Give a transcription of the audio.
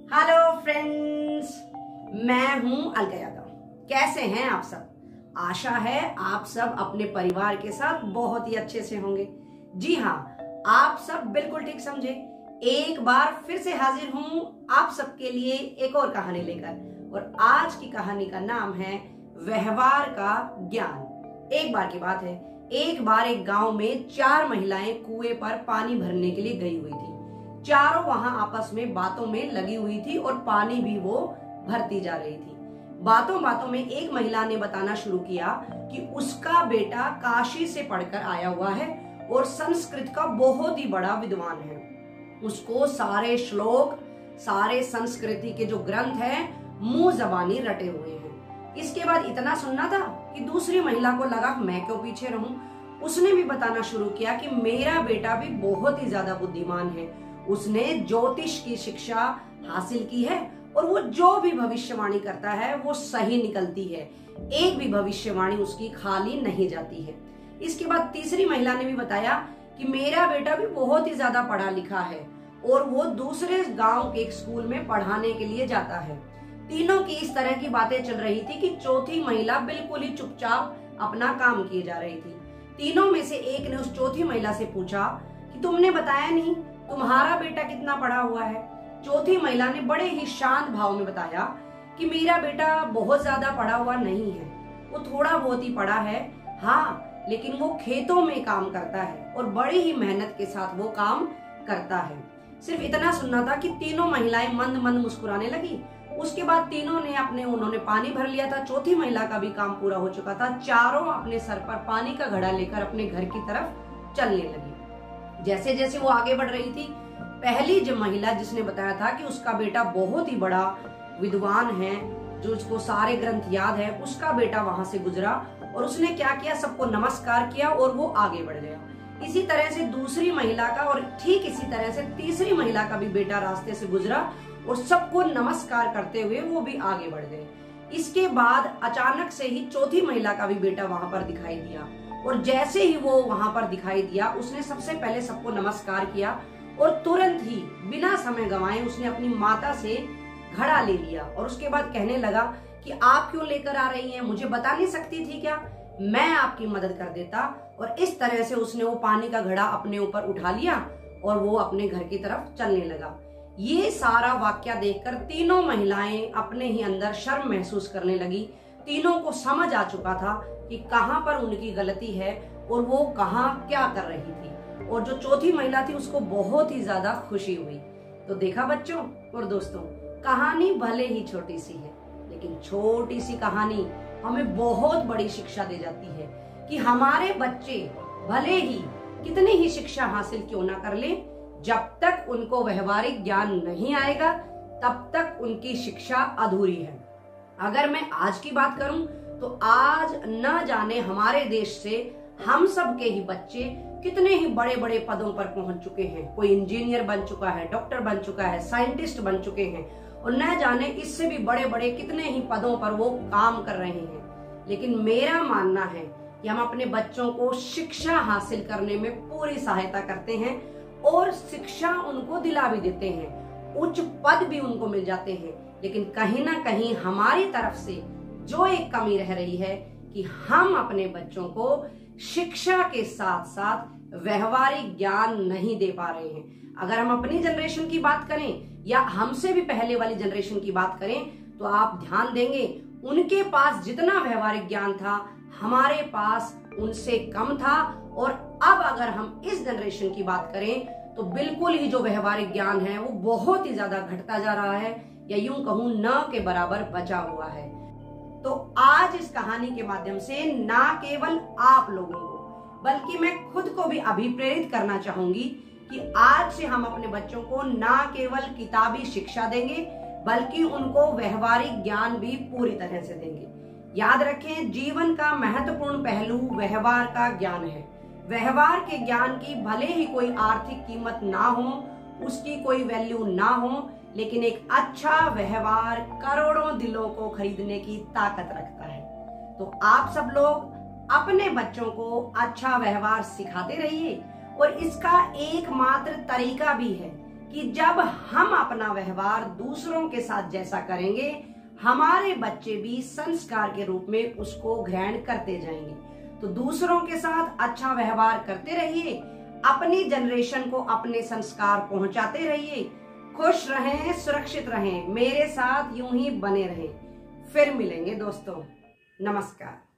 Hello friends, मैं हूं अलका यादव। कैसे हैं आप सब? आशा है आप सब अपने परिवार के साथ बहुत ही अच्छे से होंगे। जी हाँ, आप सब बिल्कुल ठीक समझे। एक बार फिर से हाजिर हूं आप सबके लिए एक और कहानी लेकर, और आज की कहानी का नाम है व्यवहार का ज्ञान। एक बार की बात है, एक बार एक गांव में 4 महिलाएं कुएं पर पानी भरने के लिए गई हुई थी। चारों वहां आपस में बातों में लगी हुई थी और पानी भी वो भरती जा रही थी। बातों बातों में एक महिला ने बताना शुरू किया कि उसका बेटा काशी से पढ़कर आया हुआ है और संस्कृत का बहुत ही बड़ा विद्वान है। उसको सारे श्लोक, सारे संस्कृति के जो ग्रंथ हैं, मुंह जबानी रटे हुए हैं। इसके बाद इतना सुनना था कि दूसरी महिला को लगा मैं क्यों पीछे रहूं। उसने भी बताना शुरू किया कि मेरा बेटा भी बहुत ही ज्यादा बुद्धिमान है, उसने ज्योतिष की शिक्षा हासिल की है और वो जो भी भविष्यवाणी करता है वो सही निकलती है। एक भी भविष्यवाणी उसकी खाली नहीं जाती है। इसके बाद तीसरी महिला ने भी बताया कि मेरा बेटा भी बहुत ही ज्यादा पढ़ा लिखा है और वो दूसरे गांव के एक स्कूल में पढ़ाने के लिए जाता है। तीनों की इस तरह की बातें चल रही थी कि चौथी महिला बिल्कुल ही चुपचाप अपना काम किए जा रही थी। तीनों में से एक ने उस चौथी महिला से पूछा कि तुमने बताया नहीं तुम्हारा बेटा कितना पढ़ा हुआ है। चौथी महिला ने बड़े ही शांत भाव में बताया कि मेरा बेटा बहुत ज्यादा पढ़ा हुआ नहीं है, वो थोड़ा बहुत ही पढ़ा है, हाँ, लेकिन वो खेतों में काम करता है और बड़ी ही मेहनत के साथ वो काम करता है। सिर्फ इतना सुनना था कि तीनों महिलाएं मंद मंद मुस्कुराने लगी। उसके बाद तीनों ने उन्होंने पानी भर लिया था। चौथी महिला का भी काम पूरा हो चुका था। चारों अपने सर पर पानी का घड़ा लेकर अपने घर की तरफ चलने लगी। जैसे जैसे वो आगे बढ़ रही थी, पहली जो महिला जिसने बताया था कि उसका बेटा बहुत ही बड़ा विद्वान है, जो उसको सारे ग्रंथ याद है, उसका बेटा वहां से गुजरा और उसने क्या किया, सबको नमस्कार किया और वो आगे बढ़ गया। इसी तरह से दूसरी महिला का और ठीक इसी तरह से तीसरी महिला का भी बेटा रास्ते से गुजरा और सबको नमस्कार करते हुए वो भी आगे बढ़ गए। इसके बाद अचानक से ही चौथी महिला का भी बेटा वहां पर दिखाई दिया और जैसे ही वो वहां पर दिखाई दिया, उसने सबसे पहले सबको नमस्कार किया और तुरंत ही बिना समय गंवाए उसने अपनी माता से घड़ा ले लिया और उसके बाद कहने लगा कि आप क्यों लेकर आ रही हैं, मुझे बता नहीं सकती थी क्या, मैं आपकी मदद कर देता। और इस तरह से उसने वो पानी का घड़ा अपने ऊपर उठा लिया और वो अपने घर की तरफ चलने लगा। ये सारा वाक्या देखकर तीनों महिलाएं अपने ही अंदर शर्म महसूस करने लगी। तीनों को समझ आ चुका था कि कहां पर उनकी गलती है और वो कहां क्या कर रही थी। और जो चौथी महिला थी उसको बहुत ही ज्यादा खुशी हुई। तो देखा बच्चों और दोस्तों, कहानी भले ही छोटी सी है, लेकिन छोटी सी कहानी हमें बहुत बड़ी शिक्षा दे जाती है कि हमारे बच्चे भले ही कितनी ही शिक्षा हासिल क्यों ना कर ले, जब तक उनको व्यवहारिक ज्ञान नहीं आएगा तब तक उनकी शिक्षा अधूरी है। अगर मैं आज की बात करूं तो आज न जाने हमारे देश से हम सब के ही बच्चे कितने ही बड़े बड़े पदों पर पहुंच चुके हैं। कोई इंजीनियर बन चुका है, डॉक्टर बन चुका है, साइंटिस्ट बन चुके हैं और न जाने इससे भी बड़े बड़े कितने ही पदों पर वो काम कर रहे हैं। लेकिन मेरा मानना है कि हम अपने बच्चों को शिक्षा हासिल करने में पूरी सहायता करते हैं और शिक्षा उनको दिला भी देते हैं, उच्च पद भी उनको मिल जाते हैं। लेकिन कहीं ना कहीं हमारी तरफ से जो एक कमी रह रही है कि हम अपने बच्चों को शिक्षा के साथ साथ व्यवहारिक ज्ञान नहीं दे पा रहे हैं। अगर हम अपनी जनरेशन की बात करें या हमसे भी पहले वाली जनरेशन की बात करें तो आप ध्यान देंगे उनके पास जितना व्यवहारिक ज्ञान था हमारे पास उनसे कम था। और अब अगर हम इस जनरेशन की बात करें तो बिल्कुल ही जो व्यवहारिक ज्ञान है वो बहुत ही ज्यादा घटता जा रहा है, या यूं कहूं न के बराबर बचा हुआ है। तो आज इस कहानी के माध्यम से ना केवल आप लोगों को बल्कि मैं खुद को भी अभिप्रेरित करना चाहूंगी कि आज से हम अपने बच्चों को ना केवल किताबी शिक्षा देंगे बल्कि उनको व्यवहारिक ज्ञान भी पूरी तरह से देंगे। याद रखें, जीवन का महत्वपूर्ण पहलू व्यवहार का ज्ञान है। व्यवहार के ज्ञान की भले ही कोई आर्थिक कीमत ना हो, उसकी कोई वैल्यू ना हो, लेकिन एक अच्छा व्यवहार करोड़ों दिलों को खरीदने की ताकत रखता है। तो आप सब लोग अपने बच्चों को अच्छा व्यवहार सिखाते रहिए और इसका एकमात्र तरीका भी है कि जब हम अपना व्यवहार दूसरों के साथ जैसा करेंगे, हमारे बच्चे भी संस्कार के रूप में उसको ग्रहण करते जाएंगे। तो दूसरों के साथ अच्छा व्यवहार करते रहिए, अपनी जनरेशन को अपने संस्कार पहुंचाते रहिए। खुश रहें, सुरक्षित रहें, मेरे साथ यूं ही बने रहें। फिर मिलेंगे दोस्तों, नमस्कार।